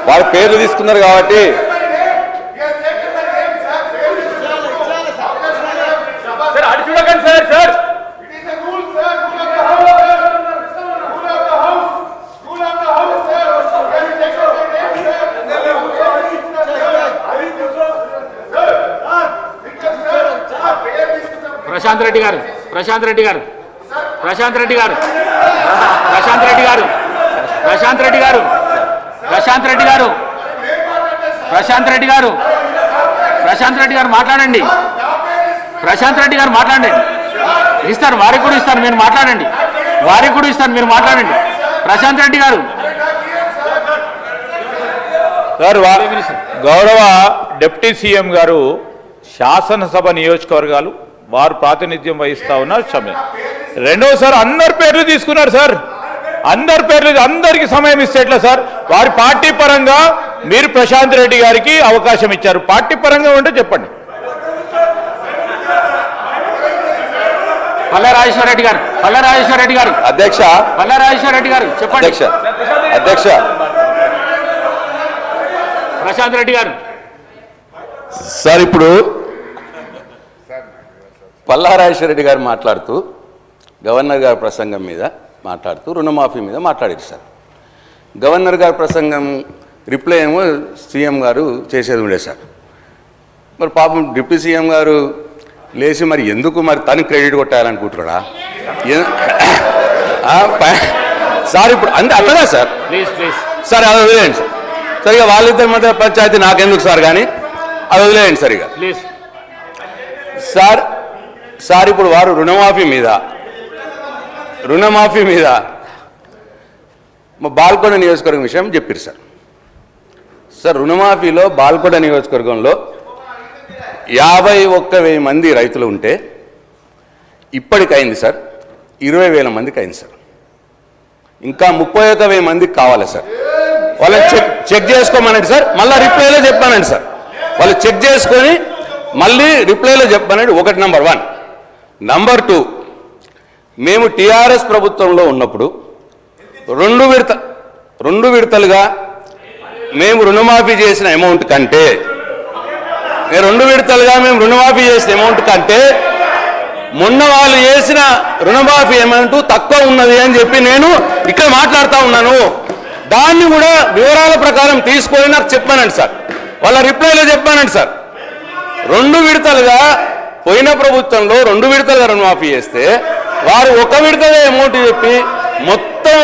వాళ్ళ పేర్లు తీసుకున్నారు కాబట్టి ప్రశాంత్ రెడ్డి గారు ప్రశాంత్ రెడ్డి గారు ప్రశాంత్ రెడ్డి గారు ప్రశాంత్ రెడ్డి గారు ప్రశాంత్ రెడ్డి గారు ప్రశాంత్ రెడ్డి గారు ప్రశాంత్ రెడ్డి గారు ప్రశాంత్ రెడ్డి గారు మాట్లాడండి. ప్రశాంత్ రెడ్డి గారు మాట్లాడండి. ఇస్తాను, వారికి కూడా ఇస్తాను, మీరు మాట్లాడండి. వారికి కూడా ఇస్తాను, మీరు మాట్లాడండి. ప్రశాంత్ రెడ్డి గారు. సార్, గౌరవ డిప్యూటీ సీఎం గారు శాసనసభ నియోజకవర్గాలు వారు ప్రాతినిధ్యం వహిస్తా ఉన్నారు. సమయం రెండోసారి అందరి పేర్లు తీసుకున్నారు సార్. అందరి పేర్లు, అందరికి సమయం ఇస్తే ఎట్లా సార్? వారి పార్టీ పరంగా మీరు ప్రశాంత్ రెడ్డి గారికి అవకాశం ఇచ్చారు. పార్టీ పరంగా ఉంటే చెప్పండి. పల్లా రాజేశ్వర రెడ్డి గారు, పల్లా రాజేశ్వర రెడ్డి గారు. అధ్యక్ష, పల్లా రాజేశ్వర రెడ్డి గారు చెప్పండి. అధ్యక్ష ప్రశాంత్ రెడ్డి గారు. సార్, ఇప్పుడు పల్లారాజేశ్వర రెడ్డి గారు మాట్లాడుతూ గవర్నర్ గారి ప్రసంగం మీద మాట్లాడుతూ రుణమాఫీ మీద మాట్లాడారు సార్. గవర్నర్ గారి ప్రసంగం రిప్లై ఏమో సీఎం గారు చేసేది ఉండే సార్. మరి పాపం డిప్యూటీ సీఎం గారు లేచి మరి ఎందుకు మరి తను క్రెడిట్ కొట్టాలనుకుంటున్నాడా సార్? ఇప్పుడు అంతే అట్లదా సార్? సార్ అది వదిలేయండి సార్. సరిగా వాళ్ళిద్దరి మధ్య పంచాయతీ నాకెందుకు సార్, కానీ అది వదిలేయండి సరిగా సార్. సార్, ఇప్పుడు వారు రుణమాఫీ మీద మా బాల్కొండ నియోజకవర్గం విషయం చెప్పారు సార్. సార్, రుణమాఫీలో బాల్కొండ నియోజకవర్గంలో 51,000 మంది రైతులు ఉంటే ఇప్పటికైంది సార్ 20,000 మందికి అయింది సార్. ఇంకా 31,000 మందికి కావాలి సార్. వాళ్ళని చెక్ చేసుకోమనండి సార్. మళ్ళీ రిప్లైలో చెప్పానండి సార్. వాళ్ళు చెక్ చేసుకొని మళ్ళీ రిప్లైలో చెప్పానండి. ఒకటి నంబర్ 1. నంబర్ 2, మేము టీఆర్ఎస్ ప్రభుత్వంలో ఉన్నప్పుడు రెండు విడతలుగా మేము రుణమాఫీ చేసిన అమౌంట్ కంటే మొన్న వాళ్ళు చేసిన రుణమాఫీ అమౌంట్ తక్కువ ఉన్నది అని చెప్పి నేను ఇక్కడ మాట్లాడుతూ ఉన్నాను. దాన్ని కూడా వివరాల ప్రకారం తీసుకొని నాకు చెప్పానండి సార్. వాళ్ళ రిప్లైలో చెప్పానండి సార్. 2 విడతలుగా పోయిన ప్రభుత్వంలో 2 విడతలుగా రుణమాఫీ చేస్తే వారు 1 విడతగా అమౌంట్ చెప్పి మొత్తం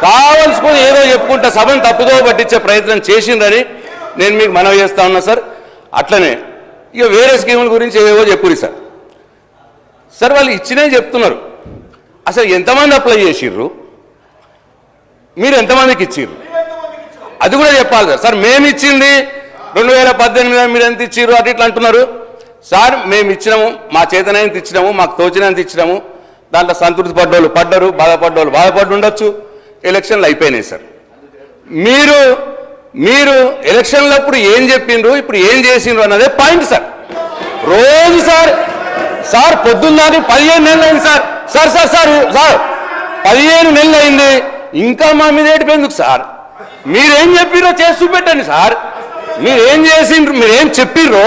కావలసుకొని ఏదో చెప్పుకుంటా సభను తప్పుదో పట్టించే ప్రయత్నం చేసిందని నేను మీకు మనవి చేస్తా ఉన్నా సార్. అట్లనే ఇక వేరే స్కీముల గురించి ఏవో చెప్పురి సార్. సార్, వాళ్ళు ఇచ్చినే చెప్తున్నారు. అసలు ఎంతమంది అప్లై చేసిర్రు, మీరు ఎంతమందికి ఇచ్చిర్రు అది కూడా చెప్పాలి సార్. సార్, మేము ఇచ్చింది 2018 మీరు ఎంత ఇచ్చిర్రు అటు ఇట్లా అంటున్నారు సార్. మేము ఇచ్చినాము, మా చేతనైనంత ఇచ్చినాము, మాకు తోచినంత ఇచ్చినాము. దాంట్లో సంతృప్తి పడ్డోళ్ళు పడ్డరు, బాధపడ్డోళ్ళు బాధపడి ఉండొచ్చు. ఎలక్షన్లు అయిపోయినాయి సార్. మీరు ఎలక్షన్లప్పుడు ఏం చెప్పిండ్రు, ఇప్పుడు ఏం చేసిండ్రు అన్నదే పాయింట్ సార్. రోజు సార్ పొద్దున్నది 15 నెలలు అయింది సార్. సార్ 15 నెలలు అయింది, ఇంకా మా మీద ఏడిపోయిందుకు సార్? మీరేం చెప్పిర్రో చేసి చూపెట్టండి సార్. మీరేం చేసిండ్రు, మీరేం చెప్పిర్రో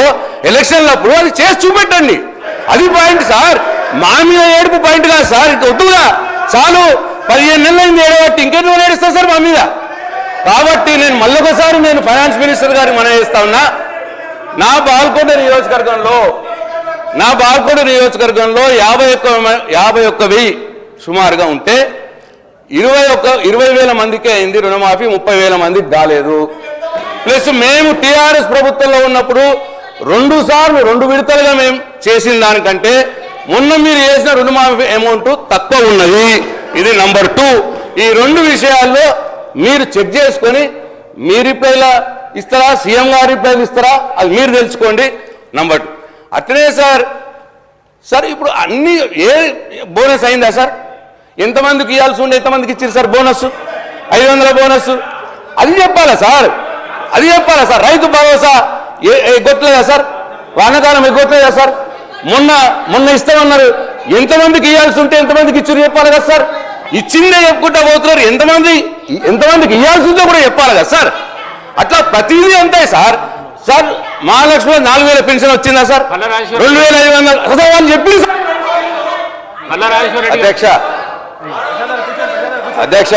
ఎలక్షన్లప్పుడు అది చేసి చూపెట్టండి. అది పాయింట్ సార్. మా మీద ఏడుపు పాయింట్ కాదు సార్. వద్దుగా, చాలు. 15 నెలలు అయింది ఏడబట్టి ఇంకెన్నో ఏడుస్తా సార్ మా మీద. కాబట్టి నేను మళ్ళొకసారి ఫైనాన్స్ మినిస్టర్ గారికి మనం చేస్తా ఉన్నా. నా బాల్కొండ నియోజకవర్గంలో 51,000 సుమారుగా ఉంటే 20,000 మందికే అయింది రుణమాఫీ, 30,000 మందికి కాలేదు. ప్లస్ మేము టీఆర్ఎస్ ప్రభుత్వంలో ఉన్నప్పుడు 2 సార్లు 2 విడతలుగా మేము చేసిన దానికంటే మొన్న మీరు చేసిన రుణమాఫీ అమౌంట్ తక్కువ ఉన్నది. ఇది నంబర్ 2. ఈ 2 విషయాల్లో మీరు చెక్ చేసుకొని మీ రిప్లైలా ఇస్తారా, సీఎం గారి రిప్లైలు ఇస్తారా, అది మీరు తెలుసుకోండి. నంబర్ 2. అట్లనే సార్ ఇప్పుడు అన్ని బోనస్ అయిందా సార్? ఎంతమందికి ఇవ్వాల్సి ఉండే ఎంతమందికి ఇచ్చారు సార్ బోనస్? 500 బోనస్. అది చెప్పాలా సార్? రైతు భరోసా ఎగ్గొట్టలేదా సార్? వానాకాలం ఎగ్గొట్టలేదా సార్? మొన్న ఇస్తామన్నారు. ఎంతమందికి ఇవ్వాల్సి ఉంటే ఎంతమందికి ఇచ్చారు చెప్పాలి కదా సార్? ఇచ్చిందే చెప్పుకుంటా పోతున్నారు. ఎంతమందికి ఇవ్వాల్సి ఉందో కూడా చెప్పాలి కదా సార్? అట్లా ప్రతిదీ అంతాయి సార్. సార్ మహాలక్ష్మి 4000 పెన్షన్ వచ్చిందా సార్? 2500 అని చెప్పింది సార్. మల్లారాజేశ్వర రెడ్డి అధ్యక్ష